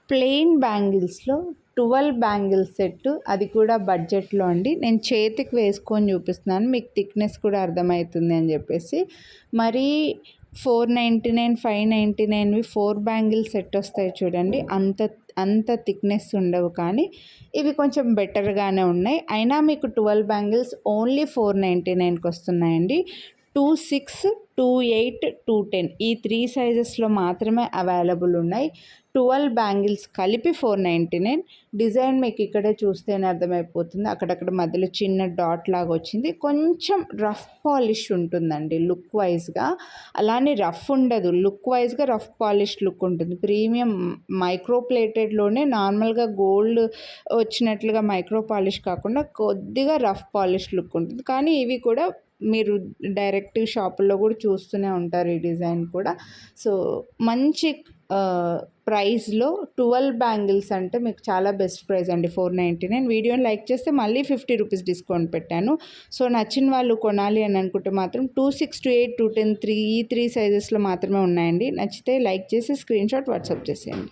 Plain బ్యాంగిల్స్లో 12 bangles set, అది కూడా బడ్జెట్లో అండి. నేను చేతికి వేసుకొని చూపిస్తున్నాను, మీకు థిక్నెస్ కూడా అర్థమవుతుంది అని చెప్పేసి. మరీ 499 599వి 4 బ్యాంగిల్ సెట్ వస్తాయి చూడండి, అంత థిక్నెస్ ఉండవు, కానీ ఇవి కొంచెం బెటర్గానే ఉన్నాయి. అయినా మీకు 12 బ్యాంగిల్స్ ఓన్లీ 499కి వస్తున్నాయండి. 26, 28, 210 ఈ 3 సైజెస్లో మాత్రమే అవైలబుల్ ఉన్నాయి. 12 బ్యాంగిల్స్ కలిపి 499. డిజైన్ మీకు ఇక్కడే చూస్తేనే అర్థమైపోతుంది, అక్కడక్కడ మధ్యలో చిన్న డాట్ లాగా వచ్చింది. కొంచెం రఫ్ పాలిష్ ఉంటుందండి లుక్ వైజ్గా, అలానే రఫ్ ఉండదు, లుక్ వైజ్గా రఫ్ పాలిష్ లుక్ ఉంటుంది. ప్రీమియం మైక్రో ప్లేటెడ్లోనే నార్మల్గా గోల్డ్ వచ్చినట్లుగా మైక్రో పాలిష్ కాకుండా కొద్దిగా రఫ్ పాలిష్ లుక్ ఉంటుంది. కానీ ఇవి కూడా మీరు డైరెక్ట్ షాపుల్లో కూడా చూస్తూనే ఉంటారు ఈ డిజైన్ కూడా. సో మంచి ప్రైస్లో 12 బ్యాంగిల్స్ అంటే మీకు చాలా బెస్ట్ ప్రైస్ అండి, 499. వీడియోని లైక్ చేస్తే మళ్ళీ 50 రూపీస్ డిస్కౌంట్ పెట్టాను. సో నచ్చిన వాళ్ళు కొనాలి అని అనుకుంటే మాత్రం 26, 28, 210 ఈ 3 సైజెస్లో మాత్రమే ఉన్నాయండి. నచ్చితే లైక్ చేసి స్క్రీన్ షాట్ వాట్సాప్ చేసేయండి.